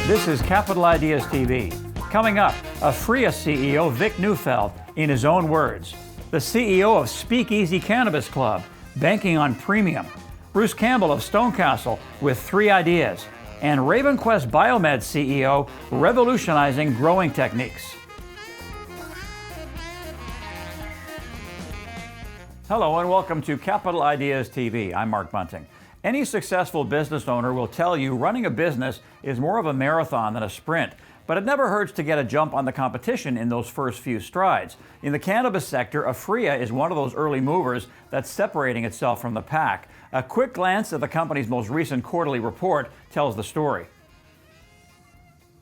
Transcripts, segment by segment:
This is Capital Ideas TV. Coming up, Aphria CEO Vic Neufeld, in his own words. The CEO of Speakeasy Cannabis Club, banking on premium. Bruce Campbell of StoneCastle with 3 ideas. And RavenQuest Biomed CEO revolutionizing growing techniques. Hello and welcome to Capital Ideas TV. I'm Mark Bunting. Any successful business owner will tell you running a business is more of a marathon than a sprint, but it never hurts to get a jump on the competition in those first few strides. In the cannabis sector, Aphria is one of those early movers that's separating itself from the pack. A quick glance at the company's most recent quarterly report tells the story.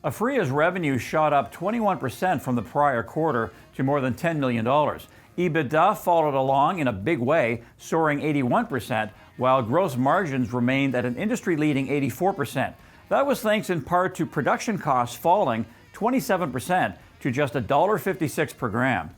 Aphria's revenue shot up 21% from the prior quarter to more than $10 million. EBITDA followed along in a big way, soaring 81%, while gross margins remained at an industry-leading 84%. That was thanks in part to production costs falling 27% to just $1.56 per gram.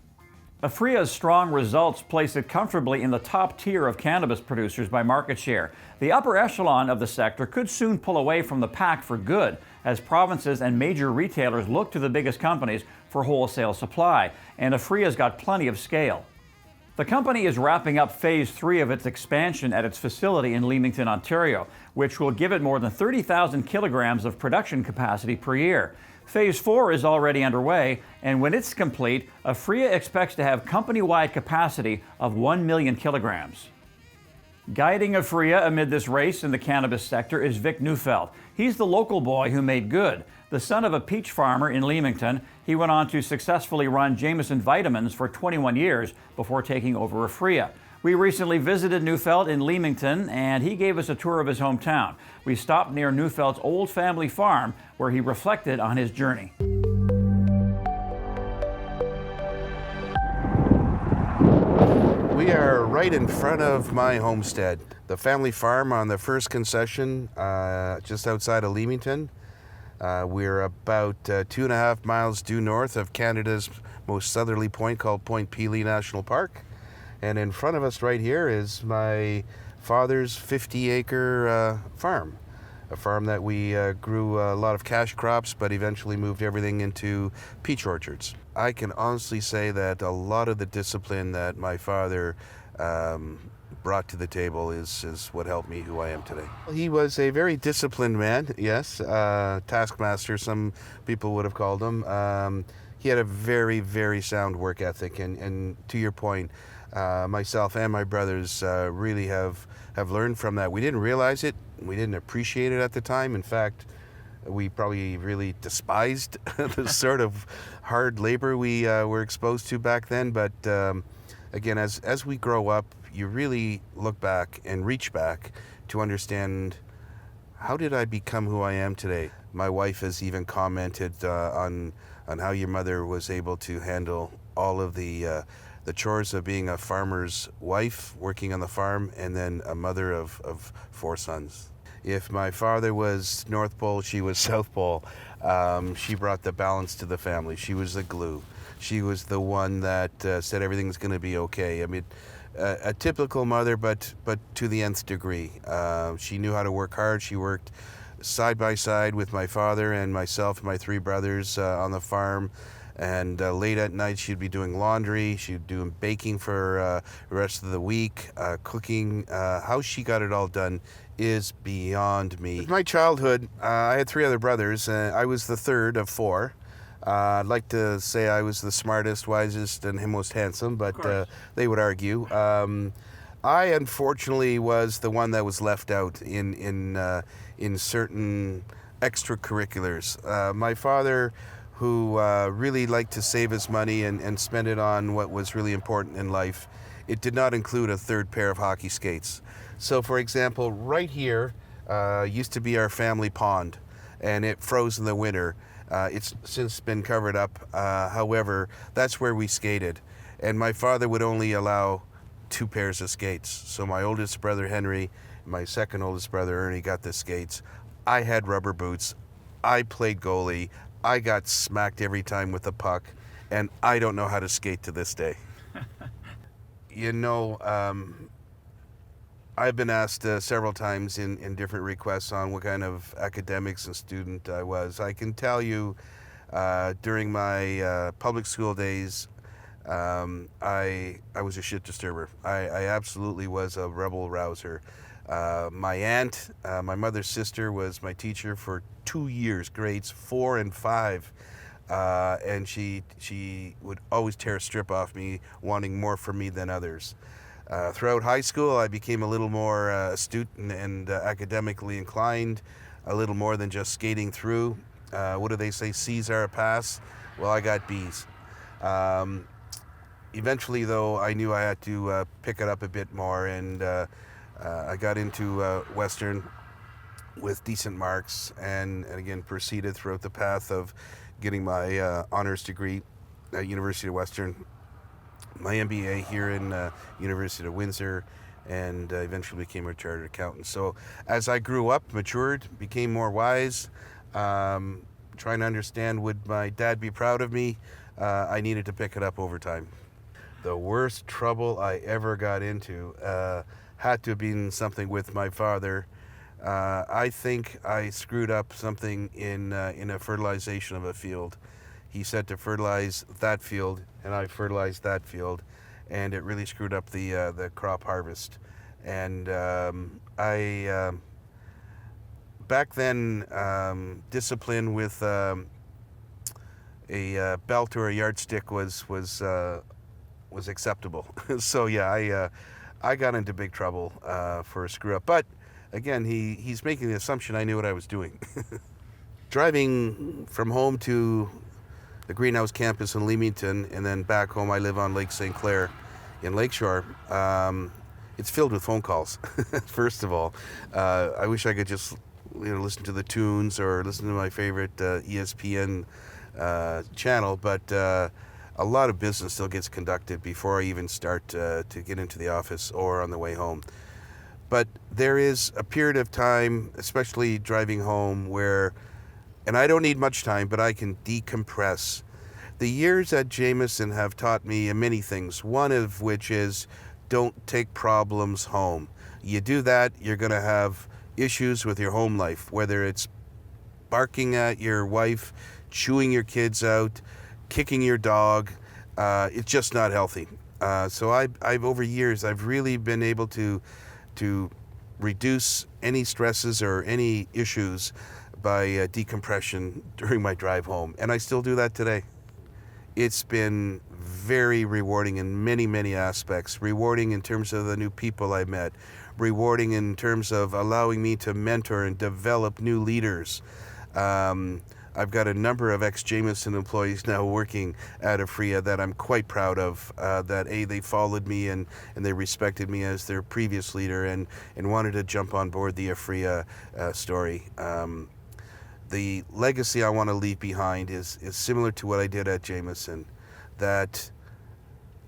Aphria's strong results place it comfortably in the top tier of cannabis producers by market share. The upper echelon of the sector could soon pull away from the pack for good, as provinces and major retailers look to the biggest companies for wholesale supply, and Aphria's got plenty of scale. The company is wrapping up Phase 3 of its expansion at its facility in Leamington, Ontario, which will give it more than 30,000 kilograms of production capacity per year. Phase 4 is already underway, and when it's complete, Aphria expects to have company-wide capacity of 1 million kilograms. Guiding Aphria amid this race in the cannabis sector is Vic Neufeld. He's the local boy who made good. The son of a peach farmer in Leamington, he went on to successfully run Jamieson Vitamins for 21 years before taking over Aphria. We recently visited Neufeld in Leamington, and he gave us a tour of his hometown. We stopped near Neufeld's old family farm, where he reflected on his journey. We are right in front of my homestead, the family farm on the first concession, just outside of Leamington. We're about 2.5 miles due north of Canada's most southerly point, called Point Pelee National Park. And in front of us right here is my father's 50-acre farm, a farm that we grew a lot of cash crops, but eventually moved everything into peach orchards. I can honestly say that a lot of the discipline that my father brought to the table is what helped me who I am today. He was a very disciplined man, yes, taskmaster, some people would have called him. He had a very, very sound work ethic, and to your point, myself and my brothers really have learned from that. We didn't realize it, we didn't appreciate it at the time. In fact, we probably really despised the sort of hard labor we were exposed to back then, but again, as we grow up, you really look back and reach back to understand, how did I become who I am today? My wife has even commented on how your mother was able to handle all of the chores of being a farmer's wife, working on the farm, and then a mother of 4 sons. If my father was North Pole, she was South Pole. She brought the balance to the family. She was the glue. She was the one that said everything's going to be okay. I mean, a typical mother, but to the nth degree. She knew how to work hard. She worked side by side with my father and myself and my 3 brothers on the farm. And late at night, she'd be doing laundry. She'd be doing baking for the rest of the week, cooking. How she got it all done is beyond me. My childhood, I had 3 other brothers. I was the third of 4. I'd like to say I was the smartest, wisest, and most handsome, but they would argue. I unfortunately was the one that was left out in certain extracurriculars. My father, who really liked to save his money and spend it on what was really important in life, it did not include a 3rd pair of hockey skates. So, for example, right here used to be our family pond, and it froze in the winter. It's since been covered up. However, that's where we skated. And my father would only allow 2 pairs of skates. So my oldest brother, Henry, and my second oldest brother, Ernie, got the skates. I had rubber boots. I played goalie. I got smacked every time with a puck. And I don't know how to skate to this day. You know, I've been asked several times in different requests on what kind of academics and student I was. I can tell you, during my public school days, I was a shit disturber. I absolutely was a rebel rouser. My aunt, my mother's sister, was my teacher for 2 years, grades 4 and 5. And she would always tear a strip off me, wanting more from me than others. Throughout high school, I became a little more astute and academically inclined, a little more than just skating through. What do they say? C's are a pass. Well, I got B's. Eventually, though, I knew I had to pick it up a bit more, and I got into Western with decent marks, and again proceeded throughout the path of getting my honors degree at University of Western, my MBA here in University of Windsor, and eventually became a chartered accountant. So as I grew up, matured, became more wise, trying to understand, would my dad be proud of me, I needed to pick it up over time. The worst trouble I ever got into had to have been something with my father. I think I screwed up something in a fertilization of a field. He said to fertilize that field, and I fertilized that field, and it really screwed up the crop harvest. And back then, discipline with a belt or a yardstick was acceptable. So yeah, I got into big trouble for a screw up. But again, he's making the assumption I knew what I was doing. Driving from home to the greenhouse campus in Leamington, and then back home, I live on Lake St. Clair in Lakeshore. It's filled with phone calls. First of all, I wish I could just listen to the tunes or listen to my favorite ESPN channel, but a lot of business still gets conducted before I even start to get into the office or on the way home. But there is a period of time, especially driving home, where, and I don't need much time, but I can decompress. The years at Jamieson have taught me many things, one of which is don't take problems home. You do that, you're going to have issues with your home life, whether it's barking at your wife, chewing your kids out, kicking your dog. It's just not healthy. So I've over years, I've really been able to reduce any stresses or any issues by decompression during my drive home. And I still do that today. It's been very rewarding in many, many aspects. Rewarding in terms of the new people I met. Rewarding in terms of allowing me to mentor and develop new leaders. I've got a number of ex-Jamieson employees now working at Aphria that I'm quite proud of, that they followed me and they respected me as their previous leader and wanted to jump on board the Aphria story. The legacy I want to leave behind is similar to what I did at Jamieson, that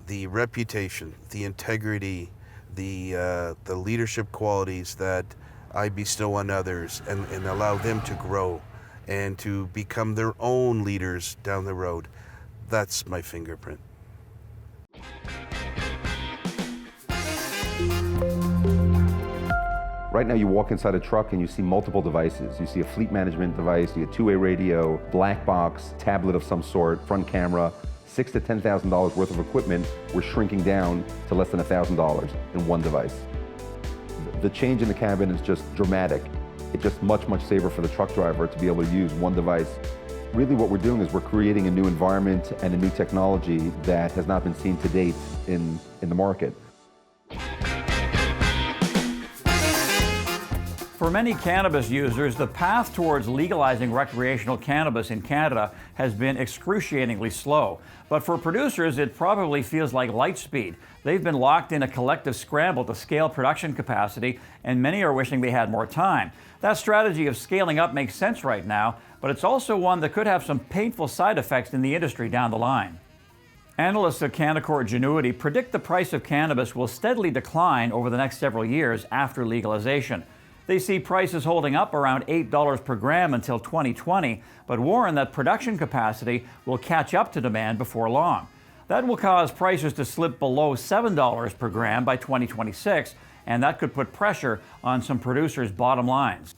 the reputation, the integrity, the leadership qualities that I bestow on others and allow them to grow and to become their own leaders down the road. That's my fingerprint. Right now you walk inside a truck and you see multiple devices. You see a fleet management device, you get a two-way radio, black box, tablet of some sort, front camera, $6,000 to $10,000 worth of equipment. We're shrinking down to less than $1,000 in one device. The change in the cabin is just dramatic. It's just much, much safer for the truck driver to be able to use one device. Really what we're doing is we're creating a new environment and a new technology that has not been seen to date in the market. For many cannabis users, the path towards legalizing recreational cannabis in Canada has been excruciatingly slow. But for producers, it probably feels like light speed. They've been locked in a collective scramble to scale production capacity, and many are wishing they had more time. That strategy of scaling up makes sense right now, but it's also one that could have some painful side effects in the industry down the line. Analysts at Canaccord Genuity predict the price of cannabis will steadily decline over the next several years after legalization. They see prices holding up around $8 per gram until 2020, but warn that production capacity will catch up to demand before long. That will cause prices to slip below $7 per gram by 2026 and that could put pressure on some producers' bottom lines.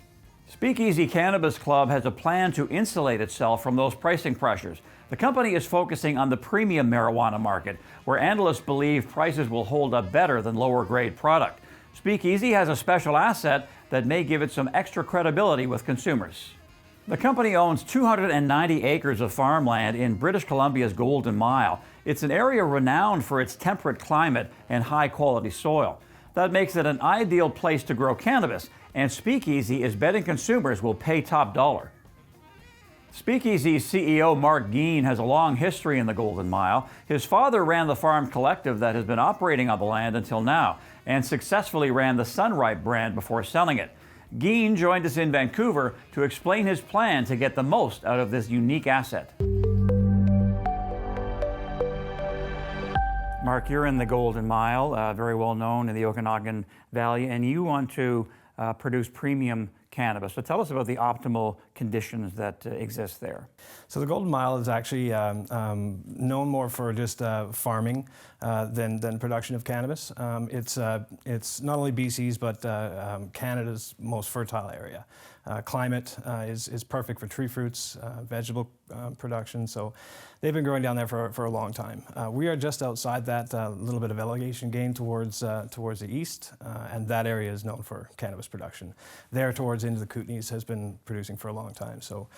Speakeasy Cannabis Club has a plan to insulate itself from those pricing pressures. The company is focusing on the premium marijuana market, where analysts believe prices will hold up better than lower grade product. Speakeasy has a special asset that may give it some extra credibility with consumers. The company owns 290 acres of farmland in British Columbia's Golden Mile. It's an area renowned for its temperate climate and high-quality soil. That makes it an ideal place to grow cannabis, and Speakeasy is betting consumers will pay top dollar. Speakeasy's CEO Marc Geen has a long history in the Golden Mile. His father ran the farm collective that has been operating on the land until now, and successfully ran the Sun-Rype brand before selling it. Geen joined us in Vancouver to explain his plan to get the most out of this unique asset. Mark, you're in the Golden Mile, very well known in the Okanagan Valley, and you want to produce premium cannabis. So tell us about the optimal conditions that exist there. So the Golden Mile is actually known more for just farming than production of cannabis. It's not only BC's but Canada's most fertile area. Climate is perfect for tree fruits, vegetable production. So they've been growing down there for a long time. We are just outside that, little bit of elevation gain towards the east, and that area is known for cannabis production. There towards into the Kootenays has been producing for a long time. So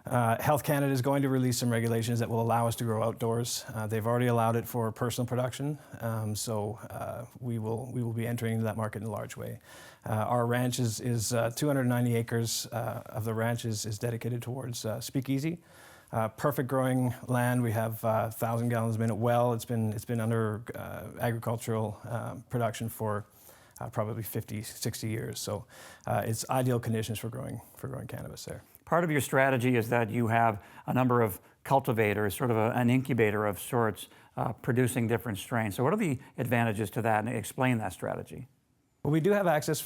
Health Canada is going to release some regulations that will allow us to grow outdoors. They've already allowed it for personal production, so we will be entering into that market in a large way. Our ranch is 290 acres of the ranch is dedicated towards Speakeasy. Perfect growing land. We have 1,000 gallons a minute well. It's been under agricultural production for probably 50, 60 years. So it's ideal conditions for growing cannabis there. Part of your strategy is that you have a number of cultivators, sort of an incubator of sorts, producing different strains. So what are the advantages to that, and explain that strategy? Well, we do have access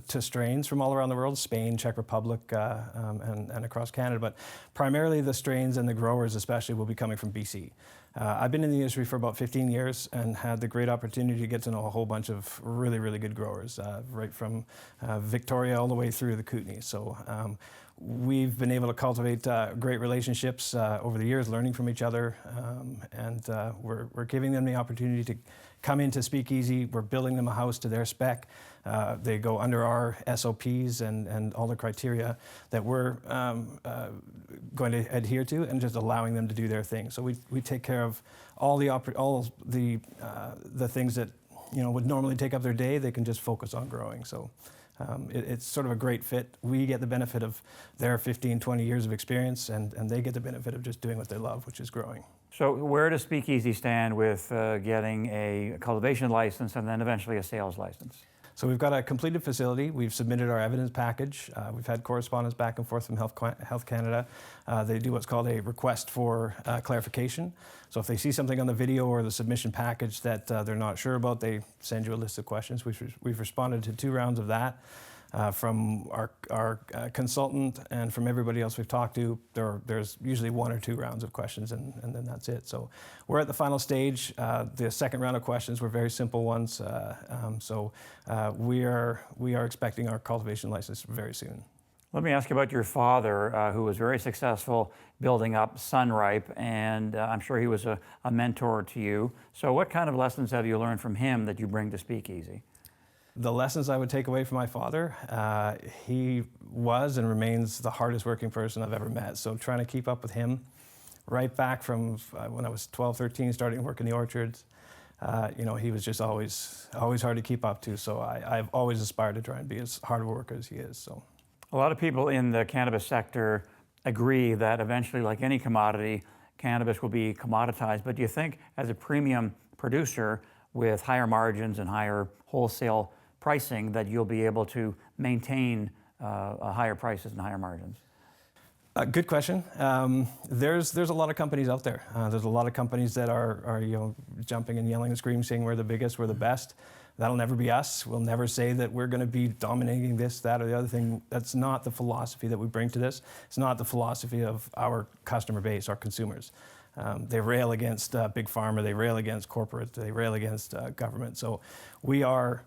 to strains from all around the world, Spain, Czech Republic, and across Canada, but primarily the strains and the growers especially will be coming from BC. I've been in the industry for about 15 years and had the great opportunity to get to know a whole bunch of really, really good growers, right from Victoria all the way through the Kootenays. So we've been able to cultivate great relationships over the years, learning from each other, and we're giving them the opportunity to come into Speakeasy. We're building them a house to their spec. They go under our SOPs and all the criteria that we're going to adhere to, and just allowing them to do their thing. So we take care of all the things that would normally take up their day. They can just focus on growing. So it's sort of a great fit. We get the benefit of their 15, 20 years of experience, and they get the benefit of just doing what they love, which is growing. So where does Speakeasy stand with getting a cultivation license and then eventually a sales license? So we've got a completed facility. We've submitted our evidence package. We've had correspondence back and forth from Health Canada. They do what's called a request for clarification. So if they see something on the video or the submission package that they're not sure about, they send you a list of questions. We've responded to 2 rounds of that. From our consultant and from everybody else we've talked to, there's usually 1 or 2 rounds of questions, and then that's it. So we're at the final stage. The second round of questions were very simple ones. So we are expecting our cultivation license very soon. Let me ask you about your father, who was very successful building up Sun-Rype, and I'm sure he was a mentor to you. So what kind of lessons have you learned from him that you bring to Speakeasy? The lessons I would take away from my father, he was and remains the hardest working person I've ever met. So trying to keep up with him, right back from when I was 12, 13, starting to work in the orchards, he was just always hard to keep up to. So I've always aspired to try and be as hard a worker as he is. So a lot of people in the cannabis sector agree that eventually, like any commodity, cannabis will be commoditized. But do you think, as a premium producer with higher margins and higher wholesale pricing, that you'll be able to maintain higher prices and higher margins? Good question. There's a lot of companies out there. There's a lot of companies that are jumping and yelling and screaming, saying we're the biggest, we're the best. That'll never be us. We'll never say that we're going to be dominating this, that, or the other thing. That's not the philosophy that we bring to this. It's not the philosophy of our customer base, our consumers. They rail against big pharma, they rail against corporate, they rail against government. So we are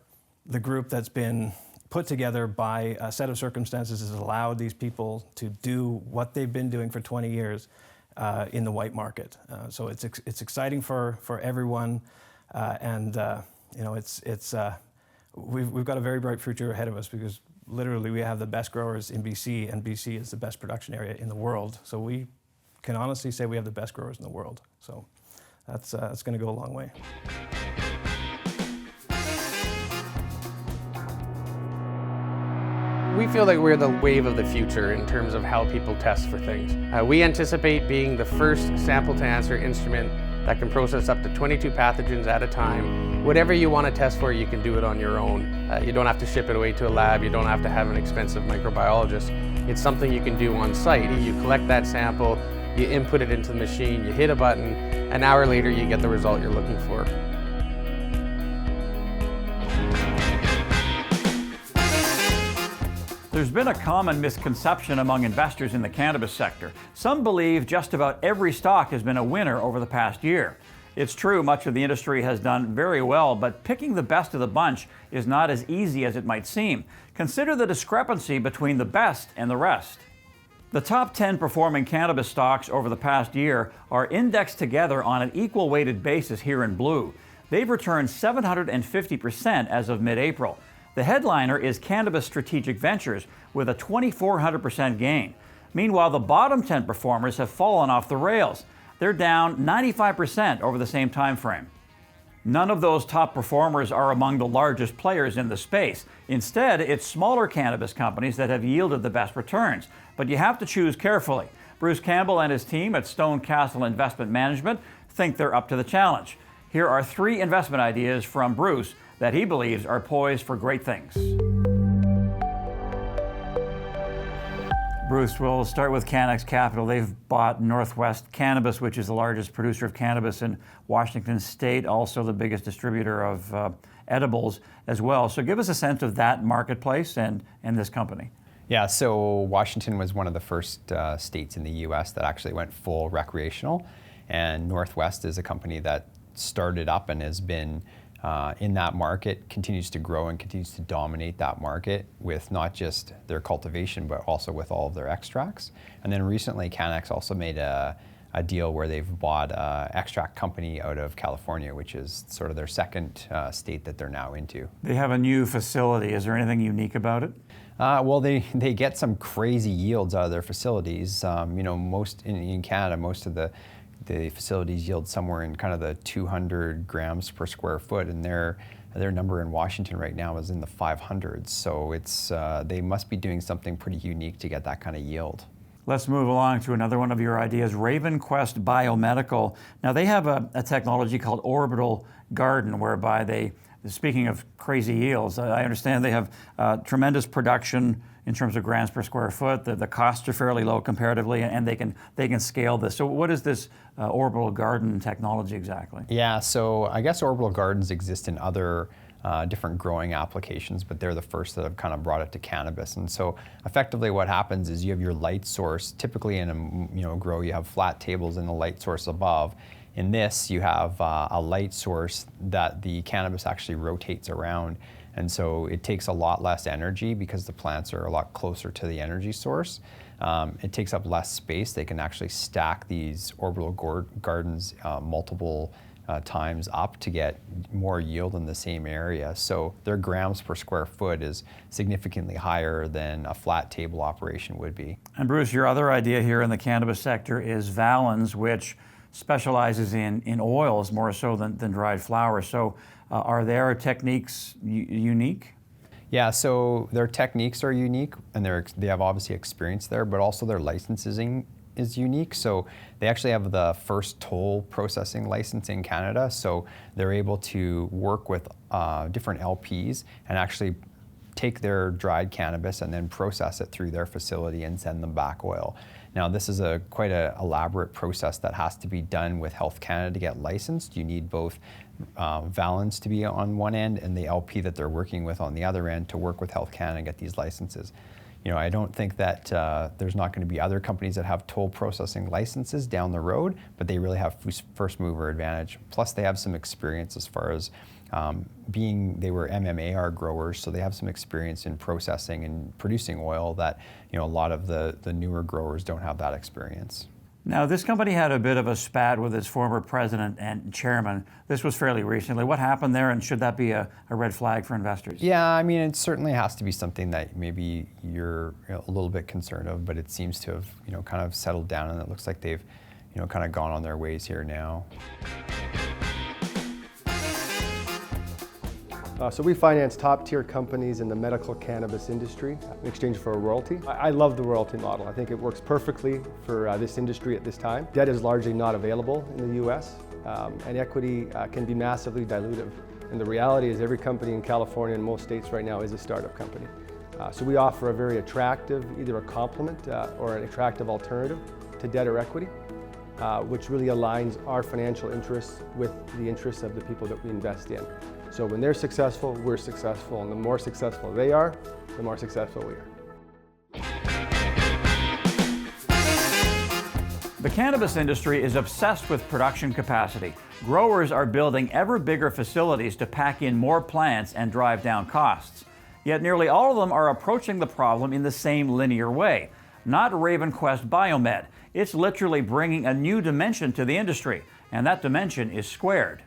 the group that's been put together by a set of circumstances has allowed these people to do what they've been doing for 20 years in the white market. So it's exciting for everyone, and you know, we've got a very bright future ahead of us, because literally we have the best growers in BC, and BC is the best production area in the world. So we can honestly say we have the best growers in the world. So that's going to go a long way. We feel like we're the wave of the future in terms of how people test for things. We anticipate being the first sample-to-answer instrument that can process up to 22 pathogens at a time. Whatever you want to test for, you can do it on your own. You don't have to ship it away to a lab. You don't have to have an expensive microbiologist. It's something you can do on site. You collect that sample, you input it into the machine, you hit a button, an hour later you get the result you're looking for. There's been a common misconception among investors in the cannabis sector. Some believe just about every stock has been a winner over the past year. It's true, much of the industry has done very well, but picking the best of the bunch is not as easy as it might seem. Consider the discrepancy between the best and the rest. The top 10 performing cannabis stocks over the past year are indexed together on an equal weighted basis here in blue. They've returned 750% as of mid-April. The headliner is Cannabis Strategic Ventures with a 2,400% gain. Meanwhile, the bottom 10 performers have fallen off the rails. They're down 95% over the same time frame. None of those top performers are among the largest players in the space. Instead, it's smaller cannabis companies that have yielded the best returns. But you have to choose carefully. Bruce Campbell and his team at StoneCastle Investment Management think they're up to the challenge. Here are 3 investment ideas from Bruce that he believes are poised for great things. Bruce, we'll start with Canex Capital. They've bought Northwest Cannabis, which is the largest producer of cannabis in Washington State, also the biggest distributor of edibles as well. So give us a sense of that marketplace and this company. Yeah, so Washington was one of the first states in the US that actually went full recreational, and Northwest is a company that started up and has been in that market, continues to grow and continues to dominate that market with not just their cultivation, but also with all of their extracts. And then recently, Canex also made a deal where they've bought an extract company out of California, which is sort of their second state that they're now into. They have a new facility. Is there anything unique about it? Well, they get some crazy yields out of their facilities. You know, most in Canada, most of the facilities yield somewhere in kind of the 200 grams per square foot, and their number in Washington right now is in the 500s. So it's they must be doing something pretty unique to get that kind of yield. Let's move along to another one of your ideas, RavenQuest Biomedical. Now they have a technology called Orbital Garden, whereby they, speaking of crazy yields, I understand they have tremendous production in terms of grams per square foot. The costs are fairly low comparatively, and they can scale this. So what is this Orbital Garden technology exactly? Yeah, so I guess Orbital Gardens exist in other different growing applications, but they're the first that have kind of brought it to cannabis. And so effectively what happens is you have your light source. Typically in a grow, you have flat tables and the light source above. In this, you have a light source that the cannabis actually rotates around. And so it takes a lot less energy because the plants are a lot closer to the energy source. It takes up less space. They can actually stack these orbital gardens multiple times up to get more yield in the same area. So their grams per square foot is significantly higher than a flat table operation would be. And Bruce, your other idea here in the cannabis sector is Valens, which specializes in oils more so than dried flowers. So are their techniques unique? Yeah, so their techniques are unique, and they have obviously experience there, but also their licensing is unique. So they actually have the first toll processing license in Canada, so they're able to work with different LPs and actually take their dried cannabis and then process it through their facility and send them back oil. Now, this is quite an elaborate process that has to be done with Health Canada to get licensed. You need both Valens to be on one end and the LP that they're working with on the other end to work with Health Canada and get these licenses. You know, I don't think that there's not going to be other companies that have toll processing licenses down the road, but they really have first mover advantage. Plus, they have some experience as far as They were MMAR growers, so they have some experience in processing and producing oil that a lot of the newer growers don't have that experience. Now, this company had a bit of a spat with its former president and chairman. This was fairly recently. What happened there, and should that be a red flag for investors? Yeah, I mean, it certainly has to be something that maybe you're a little bit concerned of, but it seems to have kind of settled down, and it looks like they've kind of gone on their ways here now. So we finance top-tier companies in the medical cannabis industry in exchange for a royalty. I love the royalty model. I think it works perfectly for this industry at this time. Debt is largely not available in the U.S., and equity can be massively dilutive. And the reality is every company in California and most states right now is a startup company. So we offer a very attractive, either a complement or an attractive alternative to debt or equity, which really aligns our financial interests with the interests of the people that we invest in. So when they're successful, we're successful, and the more successful they are, the more successful we are. The cannabis industry is obsessed with production capacity. Growers are building ever bigger facilities to pack in more plants and drive down costs. Yet nearly all of them are approaching the problem in the same linear way. Not RavenQuest Biomed. It's literally bringing a new dimension to the industry, and that dimension is squared.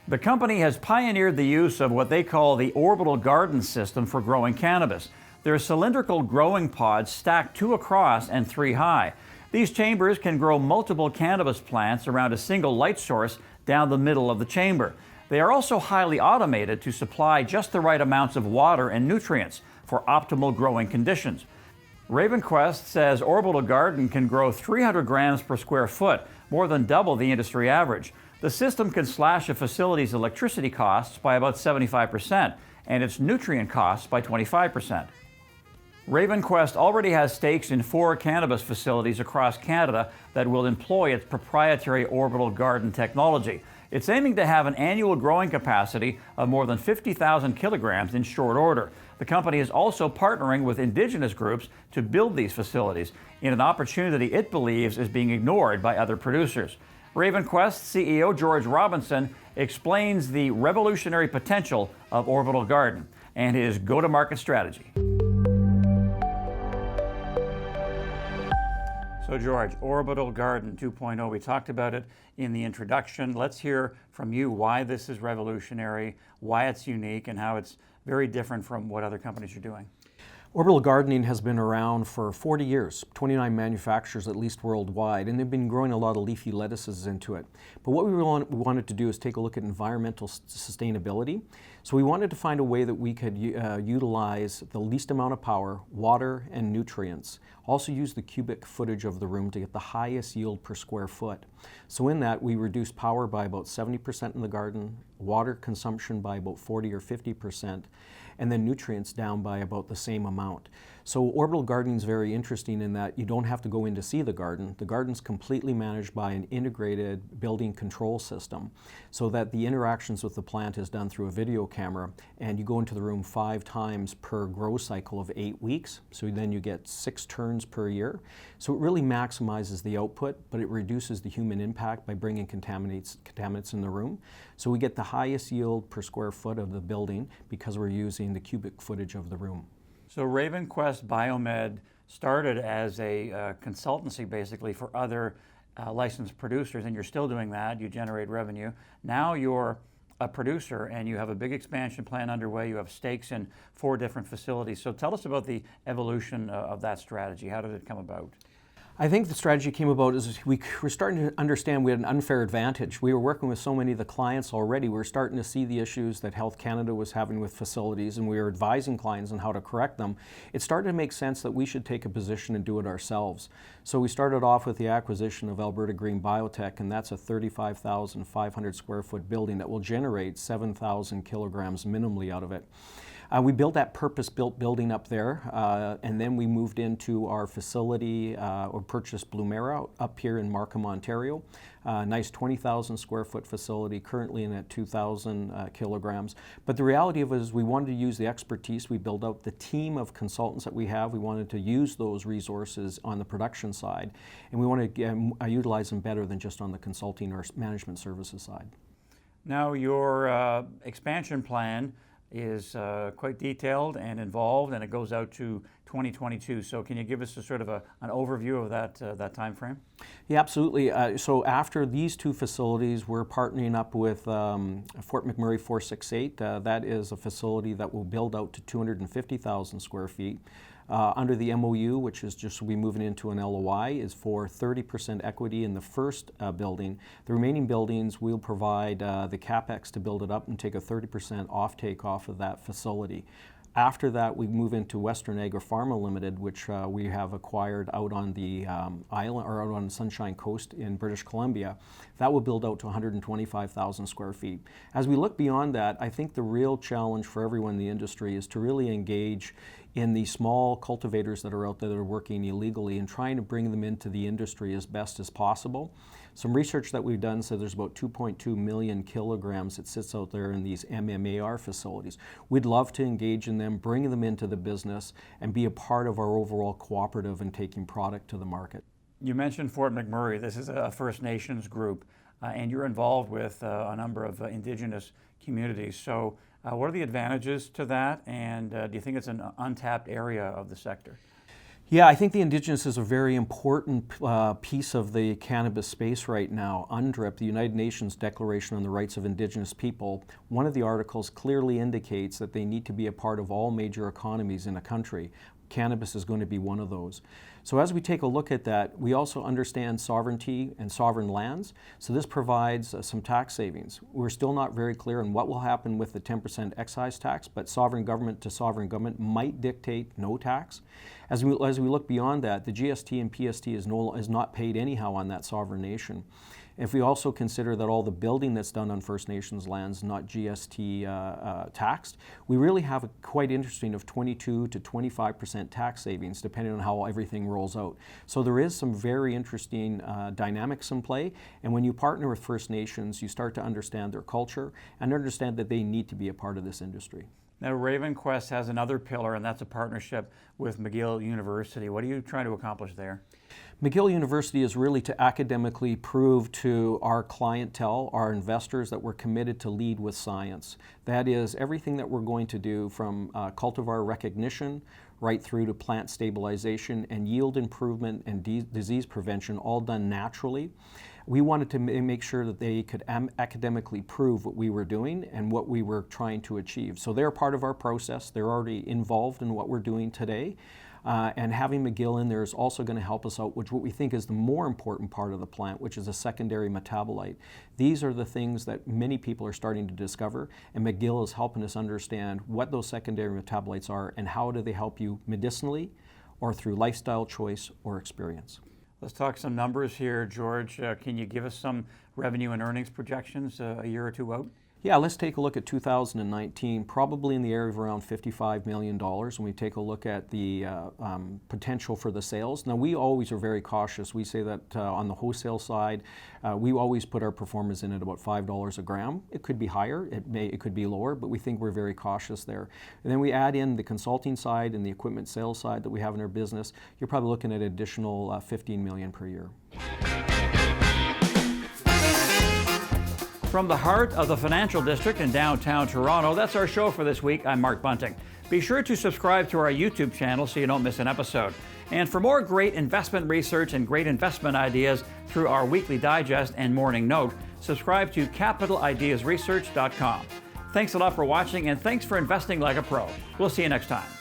The company has pioneered the use of what they call the orbital garden system for growing cannabis. They're cylindrical growing pods stacked 2 across and 3 high. These chambers can grow multiple cannabis plants around a single light source down the middle of the chamber. They are also highly automated to supply just the right amounts of water and nutrients for optimal growing conditions. RavenQuest says Orbital Garden can grow 300 grams per square foot, more than double the industry average. The system can slash a facility's electricity costs by about 75% and its nutrient costs by 25%. RavenQuest already has stakes in 4 cannabis facilities across Canada that will employ its proprietary Orbital Garden technology. It's aiming to have an annual growing capacity of more than 50,000 kilograms in short order. The company is also partnering with Indigenous groups to build these facilities in an opportunity it believes is being ignored by other producers. RavenQuest CEO George Robinson explains the revolutionary potential of Orbital Garden and his go-to-market strategy. So George, Orbital Garden 2.0, we talked about it in the introduction. Let's hear from you why this is revolutionary, why it's unique, and how it's very different from what other companies are doing. Orbital gardening has been around for 40 years, 29 manufacturers at least worldwide, and they've been growing a lot of leafy lettuces into it. But what we wanted to do is take a look at environmental sustainability. So we wanted to find a way that we could utilize the least amount of power, water, and nutrients. Also use the cubic footage of the room to get the highest yield per square foot. So in that, we reduced power by about 70% in the garden, water consumption by about 40 or 50%, and then nutrients down by about the same amount. So orbital gardening is very interesting in that you don't have to go in to see the garden. The garden's completely managed by an integrated building control system so that the interactions with the plant is done through a video camera, and you go into the room 5 times per grow cycle of 8 weeks. So then you get 6 turns per year. So it really maximizes the output, but it reduces the human impact by bringing contaminants in the room. So we get the highest yield per square foot of the building because we're using the cubic footage of the room. So RavenQuest Biomed started as a consultancy basically for other licensed producers, and you're still doing that. You generate revenue. Now you're a producer and you have a big expansion plan underway. You have stakes in 4 different facilities. So tell us about the evolution of that strategy. How did it come about? I think the strategy came about as we were starting to understand we had an unfair advantage. We were working with so many of the clients already. We were starting to see the issues that Health Canada was having with facilities, and we were advising clients on how to correct them. It started to make sense that we should take a position and do it ourselves. So we started off with the acquisition of Alberta Green Biotech, and that's a 35,500 square foot building that will generate 7,000 kilograms minimally out of it. We built that purpose-built building up there, and then we moved into our facility or purchased Blumera up here in Markham, Ontario. Nice 20,000 square foot facility, currently in at 2,000 kilograms. But the reality of it is we wanted to use the expertise. We built out the team of consultants that we have. We wanted to use those resources on the production side, and we wanted to utilize them better than just on the consulting or management services side. Now, your expansion plan is quite detailed and involved, and it goes out to 2022. So can you give us a sort of an overview of that time frame? Yeah, absolutely. So after these two facilities, we're partnering up with Fort McMurray 468. That is a facility that will build out to 250,000 square feet. Under the MOU, which is just we moving into an LOI, is for 30% equity in the first building. The remaining buildings, we'll provide the CapEx to build it up and take a 30% offtake off of that facility. After that, we move into Western Agri Pharma Limited, which we have acquired out on the island, or out on the Sunshine Coast in British Columbia. That will build out to 125,000 square feet. As we look beyond that, I think the real challenge for everyone in the industry is to really engage in the small cultivators that are out there that are working illegally and trying to bring them into the industry as best as possible. Some research that we've done said there's about 2.2 million kilograms that sits out there in these MMAR facilities. We'd love to engage in them, bring them into the business, and be a part of our overall cooperative in taking product to the market. You mentioned Fort McMurray. This is a First Nations group, and you're involved with a number of Indigenous communities. So what are the advantages to that, and do you think it's an untapped area of the sector? Yeah, I think the Indigenous is a very important piece of the cannabis space right now. UNDRIP, the United Nations Declaration on the Rights of Indigenous People, one of the articles clearly indicates that they need to be a part of all major economies in a country. Cannabis is going to be one of those. So as we take a look at that, we also understand sovereignty and sovereign lands. So this provides some tax savings. We're still not very clear on what will happen with the 10% excise tax, but sovereign government to sovereign government might dictate no tax. As we look beyond that, the GST and PST is not paid anyhow on that sovereign nation. If we also consider that all the building that's done on First Nations lands, not GST taxed, we really have a quite interesting of 22 to 25% tax savings, depending on how everything rolls out. So there is some very interesting dynamics in play, and when you partner with First Nations, you start to understand their culture and understand that they need to be a part of this industry. Now, RavenQuest has another pillar, and that's a partnership with McGill University. What are you trying to accomplish there? McGill University is really to academically prove to our clientele, our investors, that we're committed to lead with science. That is, everything that we're going to do from cultivar recognition right through to plant stabilization and yield improvement and disease prevention, all done naturally. We wanted to make sure that they could academically prove what we were doing and what we were trying to achieve. So they're part of our process. They're already involved in what we're doing today. And having McGill in there is also going to help us out, which what we think is the more important part of the plant, which is a secondary metabolite. These are the things that many people are starting to discover, and McGill is helping us understand what those secondary metabolites are and how do they help you medicinally or through lifestyle choice or experience. Let's talk some numbers here, George. Can you give us some revenue and earnings projections a year or two out? Yeah, let's take a look at 2019, probably in the area of around $55 million when we take a look at the potential for the sales. Now, we always are very cautious. We say that on the wholesale side, we always put our performance in at about $5 a gram. It could be higher, it could be lower, but we think we're very cautious there. And then we add in the consulting side and the equipment sales side that we have in our business. You're probably looking at an additional $15 million per year. From the heart of the financial district in downtown Toronto, that's our show for this week. I'm Mark Bunting. Be sure to subscribe to our YouTube channel so you don't miss an episode. And for more great investment research and great investment ideas through our weekly digest and morning note, subscribe to capitalideasresearch.com. Thanks a lot for watching, and thanks for investing like a pro. We'll see you next time.